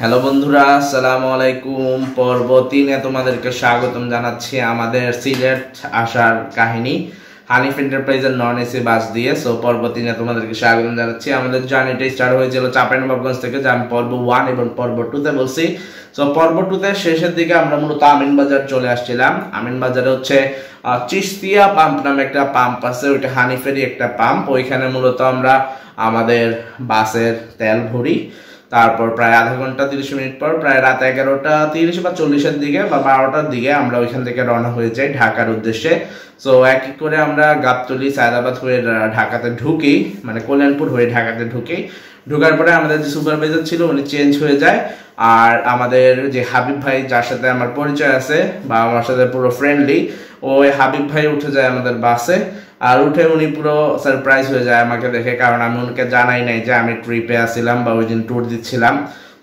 Hello বন্ধুরা, আসসালামু আলাইকুম। পর্ব 3-এ তোমাদেরকে স্বাগতম জানাচ্ছি আমাদের সিলেট আসার কাহিনী হানিফ এন্টারপ্রাইজের নন এসি বাস দিয়ে। সো পর্ব 3-এ তোমাদেরকে স্বাগতম জানাচ্ছি। আমাদের জার্নিটা স্টার্ট হয়েছিল চাঁপাইনবাবগঞ্জ থেকে, যা আমি পর্ব 1 এবং পর্ব 2-তে বলছি। সো পর্ব 2-তে শেষের দিকে আমরা মূলত আমিনবাজার চলে আসছিলাম। আমিনবাজারে হচ্ছে চিস্তিয়া পাম্প নামে একটা পাম্প আছে, ওইটা হানিফেরই একটা পাম্প। ওইখানে মূলত আমরা আমাদের বাসের তেল ভরি। তারপর প্রায় আধা ঘন্টা 30 মিনিট পর প্রায় রাত 11টা 30 বা 40-এর দিকে বা 12টার দিকে আমরা ওইখান থেকে রওনা হয়ে যাই ঢাকার উদ্দেশ্যে। সো এক এক করে আমরা গাবতলী সায়দাবাদ হয়ে ঢাকাতে ঢুকি, মানে কল্যাণপুর হয়ে ঢাকাতে ঢুকি। ঢোকার পরে আমাদের যে সুপারভাইজার ছিল উনি চেঞ্জ হয়ে যায়, আর আমাদের যে হাবিব ভাই, যার সাথে আমার পরিচয় আছে বা আমার সাথে পুরো ফ্রেন্ডলি, ওই হাবিব ভাই উঠে যায় আমাদের বাসে। আর উঠে উনি পুরো সারপ্রাইজ হয়ে যায় আমাকে দেখে, কারণ আমি ওনাকে জানাই নাই যে আমি ট্রিপে আসছিলাম বা ওই দিন ট্যুর দিচ্ছিলাম।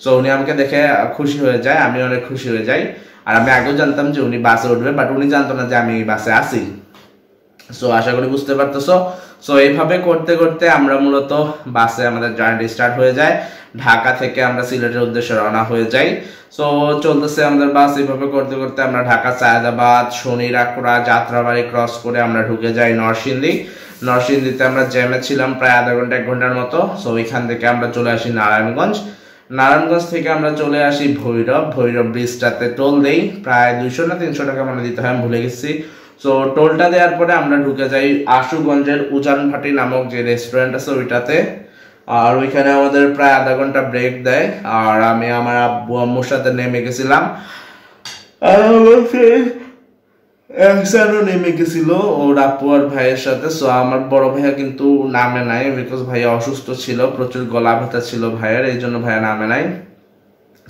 সো উনি আমাকে দেখে খুশি হয়ে যায়, আমি অনেক খুশি হয়ে যাই। আর আমি আগেও জানতাম যে উনি বাসে উঠবে, বাট উনি জানতো না যে আমি বাসে আসি। সো আশা করি বুঝতে পারতেছো। সো এইভাবে করতে করতে আমরা মূলত বাসে আমাদের জার্নি স্টার্ট হয়ে যায়। ঢাকা থেকে আমরা সিলেটের উদ্দেশ্যে রওনা হয়ে যাই। সো চলতেছে আমাদের বাস, এইভাবে করতে করতে আমরা ঢাকা সায়দাবাদ, শনিরাকড়া, যাত্রাবাড়ি ক্রস করে আমরা ঢুকে যাই নরসিংদী। নরসিংদীতে আমরা জ্যামে ছিলাম প্রায় আধা ঘন্টা 1 ঘন্টার মতো। সো ওইখান থেকে আমরা চলে আসি নারায়ণগঞ্জ। নারায়ণগঞ্জ থেকে আমরা চলে আসি ভৈরব ব্রিজটাতে টোল দেই, প্রায় 200 না 300 টাকা মানে দিতে হয়, আমি ভুলে গেছি। সো টোলটা দেওয়ার পরে আমরা ঢুকে যাই আশুগঞ্জের উজান ভাটি নামক যে রেস্টুরেন্ট আছে ওইটাতে। আর ওইখানে আমাদের প্রায় আধা ঘন্টা ব্রেক দেয়, আর আমি আমার আব্বু আম্মুর সাথে নেমে গেছিলাম। আর একসারও নেমে গেছিল ওর আপু আর ভাইয়ের সাথে। সো আমার বড় ভাইয়া কিন্তু নামে নাই, বিকজ ভাইয়া অসুস্থ ছিল, প্রচুর গলা ব্যথা ছিল ভাইয়ের, এই জন্য ভাইয়া নামে নাই।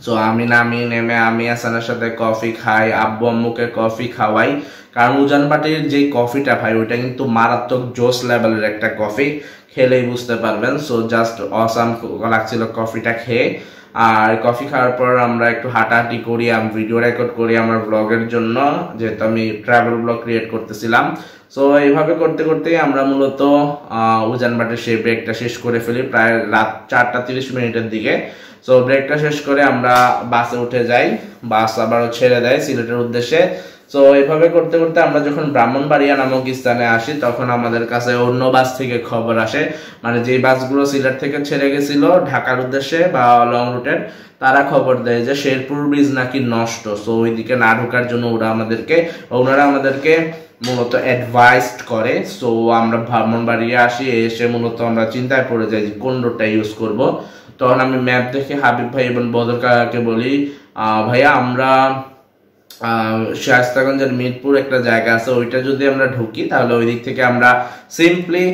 সো আমি নেমে আমি আসানের সাথে কফি খাই, আব্বু আম্মুকে কফি খাওয়াই। কারণ উজানবাটির যে কফিটা ভাই, ওইটা কিন্তু মারাত্মক জোস লেভেলের একটা কফি, খেলেই বুঝতে পারবেন। সো জাস্ট অসাম লাগছিল কফিটা খেয়ে। আর কফি খাওয়ার পর আমরা একটু হাঁটাহাঁটি করি, আমি ভিডিও রেকর্ড করি আমার ব্লগের জন্য, যেহেতু আমি ট্রাভেল ব্লগ ক্রিয়েট করতেছিলাম। সো এইভাবে করতে করতেই আমরা মূলত উজানবাটির সেই ব্রেকটা শেষ করে ফেলি প্রায় রাত 4টা 30 মিনিটের দিকে। সো ব্রেকটা শেষ করে আমরা বাসে উঠে যাই, বাস আবারও ছেড়ে দেয় সিলেটের উদ্দেশ্যে। সো এইভাবে করতে করতে আমরা যখন ব্রাহ্মণবাড়িয়া নামক স্থানে আসি, তখন আমাদের কাছে অন্য বাস থেকে খবর আসে, মানে যে বাসগুলো সিলেট থেকে ছেড়ে গেছিল ঢাকার উদ্দেশ্যে বা লং রুটের, তারা খবর দেয় যে শেরপুর ব্রিজ নাকি নষ্ট। সো ওইদিকে না ঢোকার জন্য ওনারা আমাদেরকে মূলত অ্যাডভাইসড করে। সো আমরা ব্রাহ্মণবাড়িয়া আসি, এসে মূলত আমরা চিন্তায় পড়ে যাই যে কোন রুটটা ইউজ করব। তখন আমি ম্যাপ দেখে হাবিব ভাই এবং বদর কাকাকে বলি, ভাইয়া আমরা শায়েস্তাগঞ্জের মিরপুর একটা জায়গা আছে, ওইটা যদি আমরা ঢুকি তাহলে ওই দিক থেকে আমরা সিম্পলি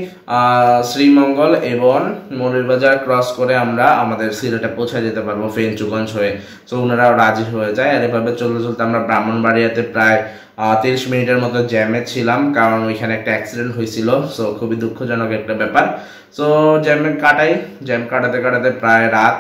শ্রীমঙ্গল এবং মৌলভীবাজার ক্রস করে আমরা আমাদের সিলেটে পৌঁছে যেতে পারবো ফেঞ্চুগঞ্জ হয়ে। সো ওনারাও রাজি হয়ে যায়। আর এভাবে চলতে চলতে আমরা ব্রাহ্মণবাড়িয়াতে প্রায় 30 মিনিটের মতো জ্যামে ছিলাম, কারণ ওইখানে একটা অ্যাক্সিডেন্ট হয়েছিল। সো খুবই দুঃখজনক একটা ব্যাপার। সো জ্যাম কাটাতে কাটাতে প্রায় রাত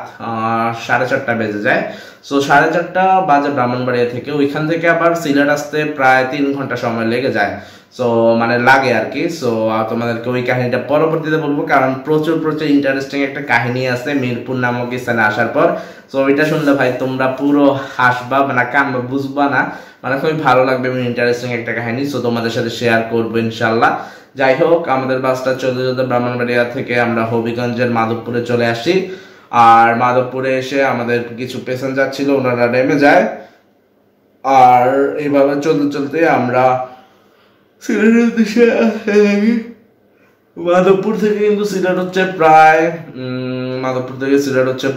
4:30 বেজে যায়। সো 4:30 বাজে ব্রাহ্মণবাড়িয়া থেকে। ওইখান থেকে আবার সিলেট আসতে প্রায় 3 ঘন্টা সময় লেগে যায়, সো মানে লাগে আর কি। সো তোমাদেরকে ওই কাহিনীটা পরবর্তীতে বলবো, কারণ প্রচুর ইন্টারেস্টিং একটা কাহিনী আছে মিরপুর নামক স্থানে আসার পর। সো ওইটা শুনলে ভাই তোমরা পুরো হাসবা, মানে কানবা, বুঝবা না, মানে খুবই ভালো লাগবে, ইন্টারেস্টিং একটা কাহিনী। সো তোমাদের সাথে শেয়ার করবো ইনশাল্লাহ। যাই হোক, আমাদের বাসটা চলতে চলতে ব্রাহ্মণবাড়িয়া থেকে আমরা হবিগঞ্জের মাধবপুরে চলে আসি। আর মাধবপুরে এসে আমাদের কিছু প্যাসেঞ্জার ছিল, ওনারা নেমে যায়। আর এইভাবে চলতে চলতে আমরা সিলেটের উদ্দেশ্যে মাধবপুর থেকে সিলেট হচ্ছে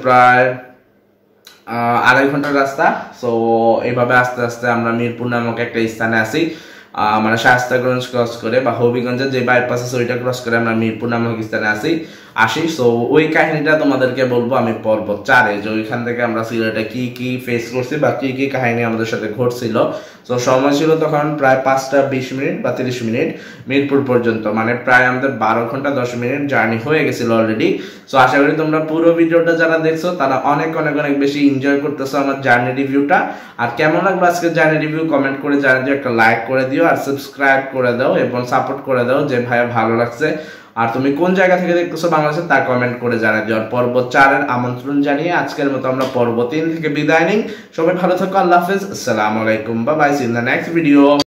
প্রায় 2.5 ঘন্টার রাস্তা। সো এইভাবে আস্তে আস্তে আমরা মিরপুর নামক একটা স্থানে আসি, মানে শায়েস্তাগঞ্জ ক্রস করে বা হবিগঞ্জের যে বাইপাস আছে ওইটা ক্রস করে আমরা মিরপুর নামক স্থানে আসি। সো ওই কাহিনীটা তোমাদেরকে বলবো আমি পর্ব 4-এ, যে ওইখান থেকে আমরা সিলেটে কি কি ফেস করছি বা কি কি কাহিনী আমাদের সাথে ঘটছিল। সো সময় ছিল তখন প্রায় 5টা 20 মিনিট বা 30 মিনিট মিরপুর পর্যন্ত, মানে প্রায় আমাদের 12 ঘন্টা 10 মিনিট জার্নি হয়ে গেছিল অলরেডি। সো আশা করি তোমরা পুরো ভিডিওটা যারা দেখছো তারা অনেক বেশি এনজয় করতেছো আমার জার্নি রিভিউটা। আর কেমন লাগলো আজকে জার্নি রিভিউ কমেন্ট করে জানিয়ে দিও, একটা লাইক করে দিও আর সাবস্ক্রাইব করে দাও এবং সাপোর্ট করে দাও যে ভাইয়া ভালো লাগছে। আর তুমি কোন জায়গা থেকে দেখতেছো বাংলাদেশে তা কমেন্ট করে জানাই দিও। আর পর্ব 4 এর আমন্ত্রণ জানিয়ে আজকের মতো আমরা পর্ব 3 থেকে বিদায় নিই। সবাই ভালো থাকো, আল্লাহ হাফেজ, আসসালামু আলাইকুম, bye bye, see in the next video.